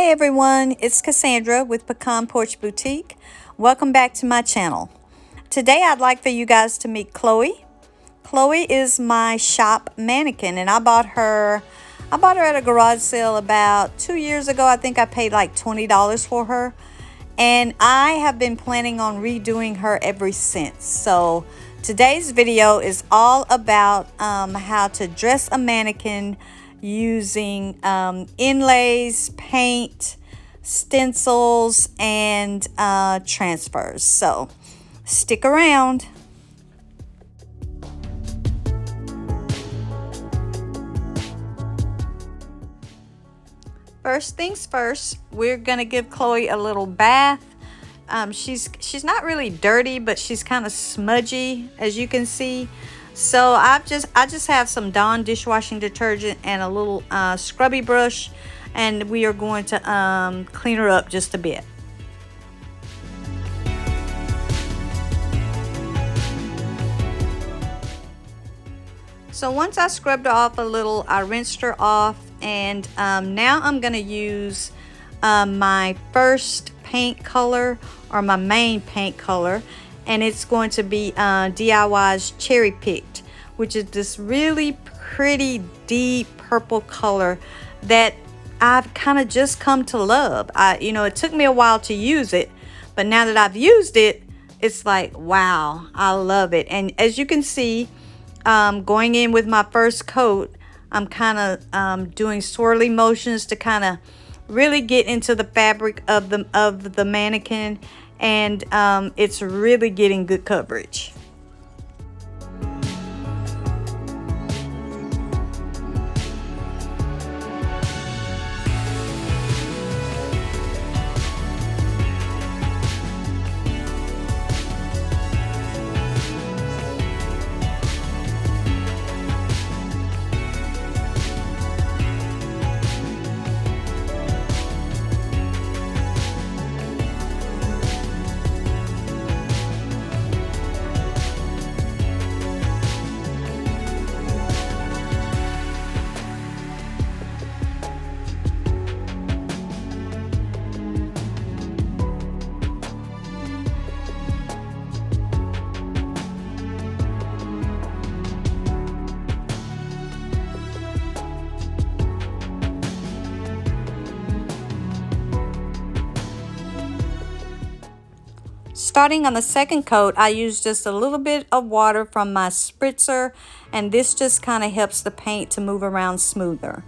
Hey everyone, it's Cassandra with Pecan Porch Boutique. Welcome back to my channel. Today I'd like for you guys to meet Chloe. Chloe is my shop mannequin, and I bought her at a garage sale about 2 years ago. I think I paid like $20 for her, and I have been planning on redoing her ever since. So today's video is all about how to dress a mannequin using inlays, paint, stencils, and transfers. So stick around. First things first, we're gonna give Chloe a little bath. She's not really dirty, but she's kind of smudgy, as you can see. So I just have some Dawn dishwashing detergent and a little scrubby brush, and we are going to clean her up just a bit. So once I scrubbed her off a little, I rinsed her off, and now I'm going to use my first paint color, or my main paint color, and it's going to be DIY's Cherry Picked, which is this really pretty deep purple color that I've kind of just come to love. It took me a while to use it, but now that I've used it, it's like, wow, I love it. And as you can see, going in with my first coat, I'm kind of doing swirly motions to kind of really get into the fabric of the mannequin, and it's really getting good coverage. Starting on the second coat, I use just a little bit of water from my spritzer, and this just kind of helps the paint to move around smoother.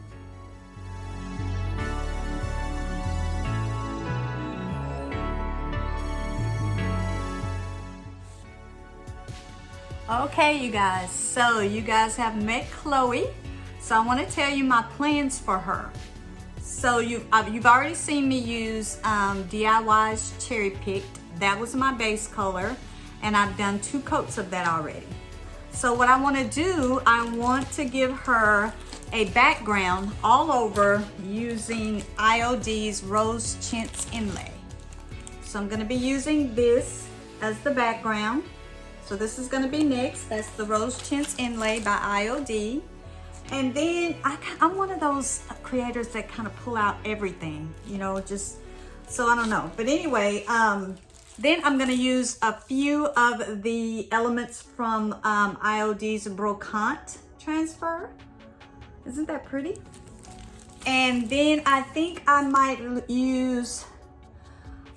Okay, you guys, so you guys have met Chloe, so I want to tell you my plans for her. So you've already seen me use DIY's Cherry Picked. That was my base color, and I've done 2 coats of that already. So what I want to do, I want to give her a background all over using IOD's Rose Chintz Inlay. So I'm going to be using this as the background. So this is going to be next. That's the Rose Chintz Inlay by IOD. And then I'm one of those creators that kind of pull out everything, just, so I don't know. But anyway, then I'm going to use a few of the elements from IOD's Brocante transfer. Isn't that pretty? And then I think I might use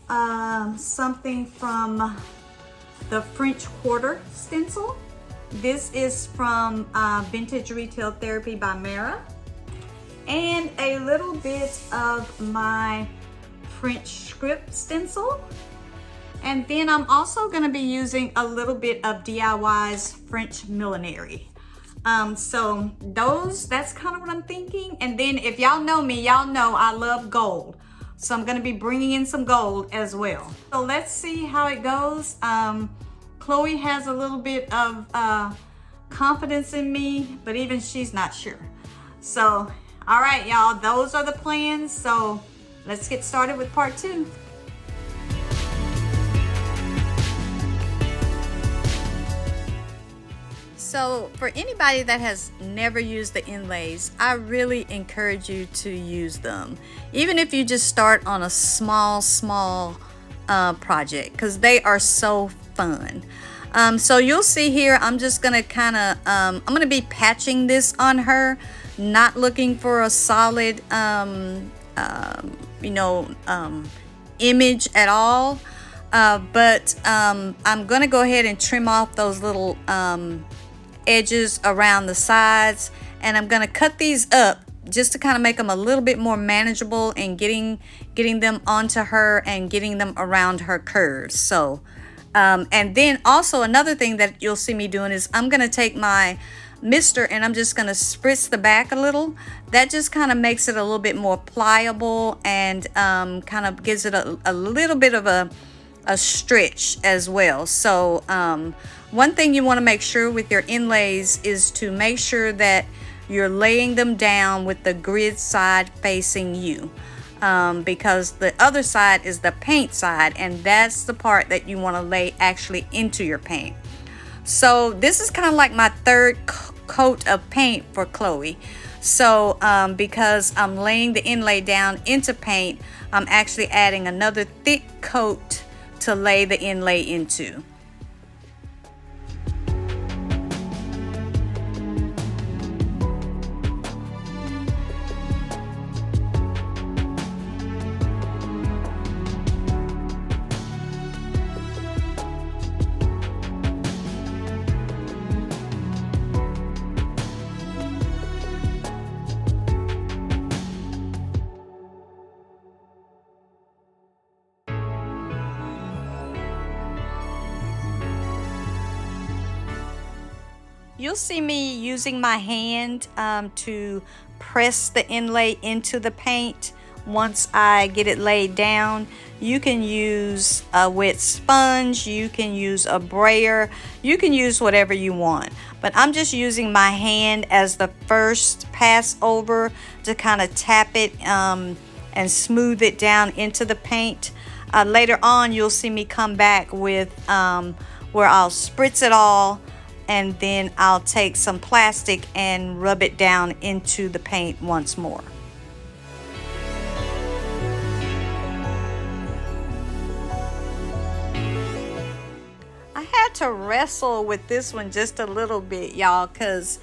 something from the French Quarter stencil. This is from Vintage Retail Therapy by Mara. And a little bit of my French Script stencil. And then I'm also going to be using a little bit of DIY's French Millenary. So that's kind of what I'm thinking. And then if y'all know me, y'all know I love gold. So I'm going to be bringing in some gold as well. So let's see how it goes. Chloe has a little bit of confidence in me, but even she's not sure. So, all right, y'all, those are the plans. So let's get started with part 2. So for anybody that has never used the Inlays, I really encourage you to use them. Even if you just start on a small project, because they are so fun. So you'll see here, I'm just gonna kind of, I'm gonna be patching this on her, not looking for a solid, image at all. But I'm gonna go ahead and trim off those little edges around the sides, and I'm gonna cut these up just to kind of make them a little bit more manageable and getting them onto her and getting them around her curves. So and then also another thing that you'll see me doing is I'm gonna take my mister and I'm just gonna spritz the back a little. That just kind of makes it a little bit more pliable and kind of gives it a little bit of a stretch as well. So one thing you want to make sure with your inlays is to make sure that you're laying them down with the grid side facing you, because the other side is the paint side, and that's the part that you want to lay actually into your paint. So this is kind of like my third coat of paint for Chloe. So because I'm laying the inlay down into paint, I'm actually adding another thick coat to lay the inlay into. You'll see me using my hand to press the inlay into the paint once I get it laid down. You can use a wet sponge, you can use a brayer, you can use whatever you want. But I'm just using my hand as the first pass over to kind of tap it and smooth it down into the paint. Later on, you'll see me come back with where I'll spritz it all, and then I'll take some plastic and rub it down into the paint once more. I had to wrestle with this one just a little bit, y'all, because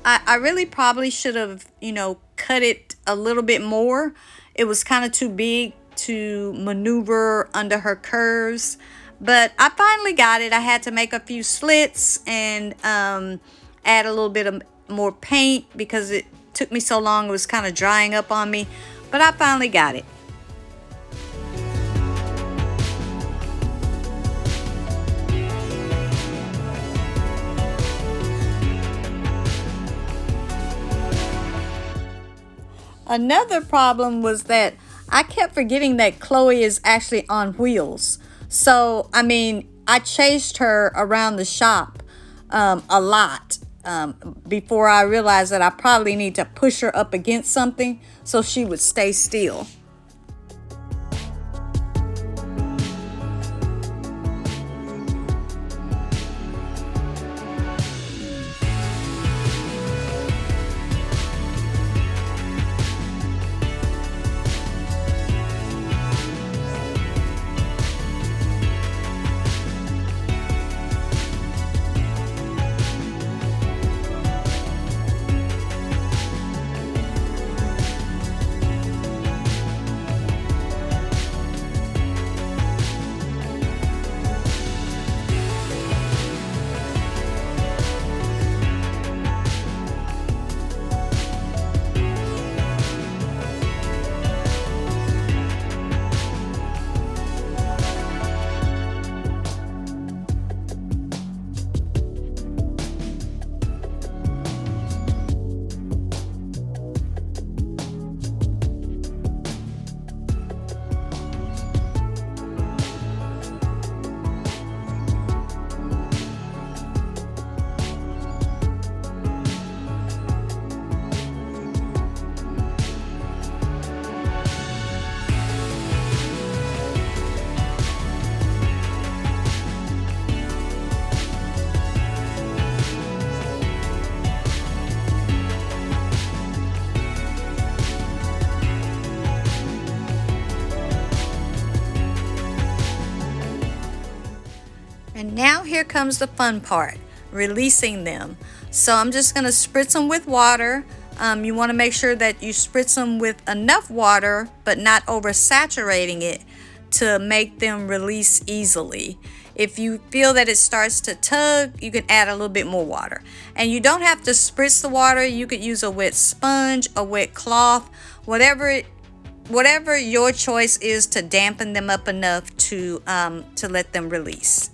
I really probably should have, cut it a little bit more. It was kind of too big to maneuver under her curves. But I finally got it. I had to make a few slits and add a little bit of more paint because it took me so long. It was kind of drying up on me. But I finally got it. Another problem was that I kept forgetting that Chloe is actually on wheels. So, I mean, I chased her around the shop a lot before I realized that I probably need to push her up against something so she would stay still. here comes the fun part, releasing them. So I'm just going to spritz them with water. You want to make sure that you spritz them with enough water, but not oversaturating it to make them release easily. If you feel that it starts to tug, you can add a little bit more water. And you don't have to spritz the water. You could use a wet sponge, a wet cloth, whatever your choice is to dampen them up enough to let them release.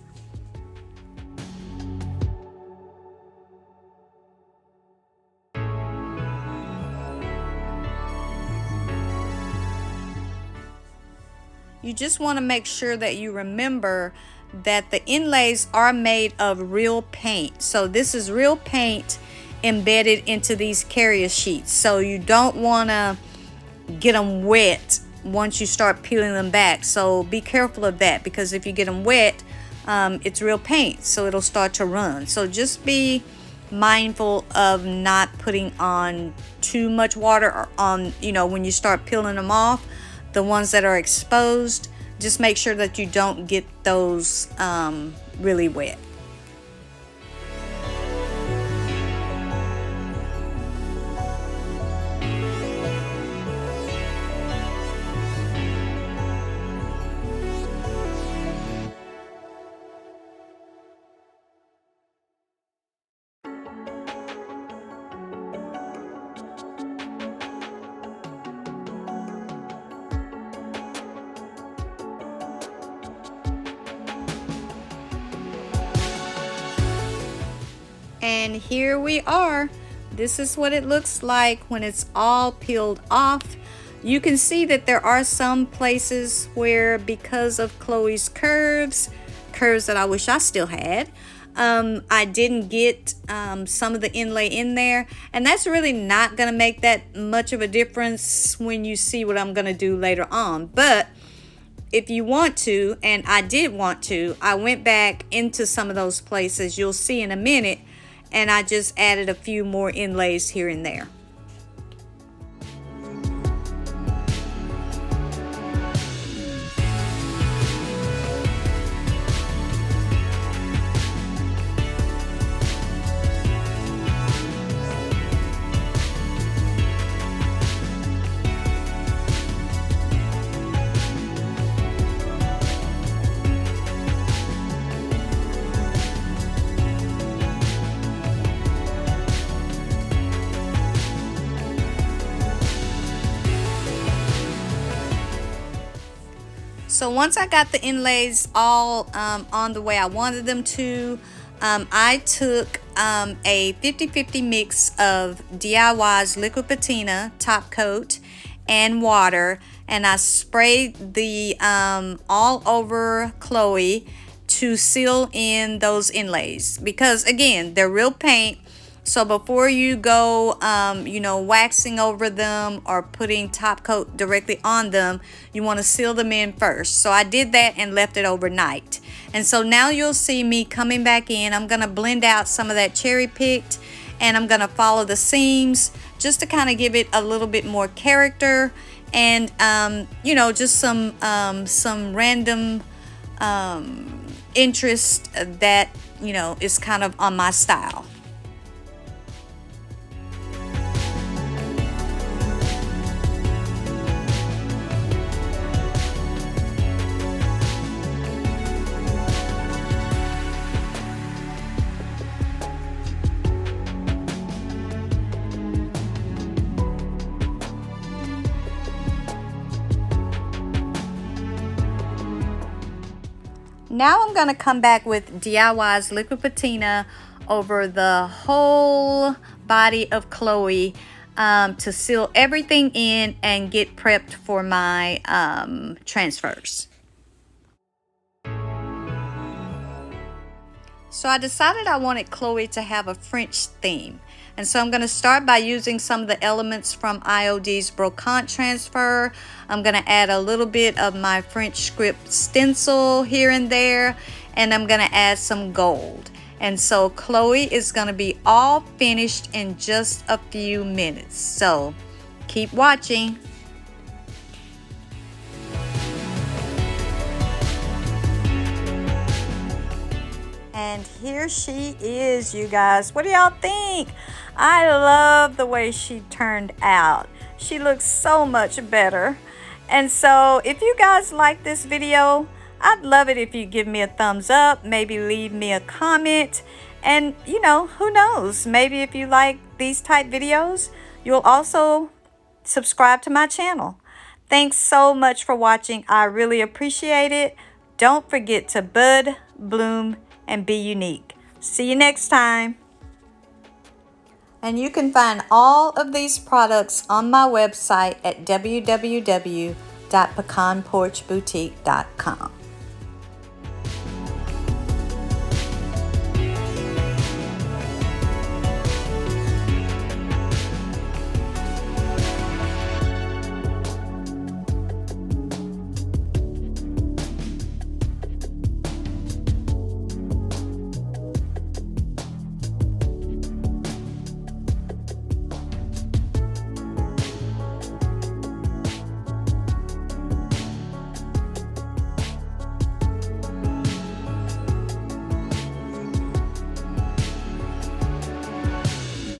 You just want to make sure that you remember that the inlays are made of real paint. So this is real paint embedded into these carrier sheets. So you don't want to get them wet once you start peeling them back. So be careful of that, because if you get them wet, it's real paint, so it'll start to run. So just be mindful of not putting on too much water on, when you start peeling them off. The ones that are exposed, just make sure that you don't get those really wet. And here we are. This is what it looks like when it's all peeled off. You can see that there are some places where, because of Chloe's curves that I wish I still had, I didn't get some of the inlay in there, and that's really not gonna make that much of a difference when you see what I'm gonna do later on. But if you want to, and I did want to, I went back into some of those places, you'll see in a minute, and I just added a few more inlays here and there. So once I got the inlays all on the way I wanted them to, I took a 50-50 mix of DIY's liquid patina top coat and water, and I sprayed the all over Chloe to seal in those inlays, because again, they're real paint. So before you go, waxing over them or putting top coat directly on them, you want to seal them in first. So I did that and left it overnight. And so now you'll see me coming back in. I'm going to blend out some of that cherry picked, and I'm going to follow the seams just to kind of give it a little bit more character, and, just some random interest that, is kind of on my style. Now I'm going to come back with DIY's liquid patina over the whole body of Chloe to seal everything in and get prepped for my transfers. So I decided I wanted Chloe to have a French theme. And so I'm going to start by using some of the elements from IOD's Brocante transfer. I'm going to add a little bit of my French script stencil here and there, and I'm going to add some gold. And so Chloe is going to be all finished in just a few minutes. So keep watching. here she is, you guys. What do y'all think? I love the way she turned out. She looks so much better. And so if you guys like this video, I'd love it if you give me a thumbs up, maybe leave me a comment. And you know, who knows, maybe if you like these type videos, you'll also subscribe to my channel. Thanks so much for watching. I really appreciate it. Don't forget to bud, bloom, and be unique. See you next time. And you can find all of these products on my website at www.pecanporchboutique.com.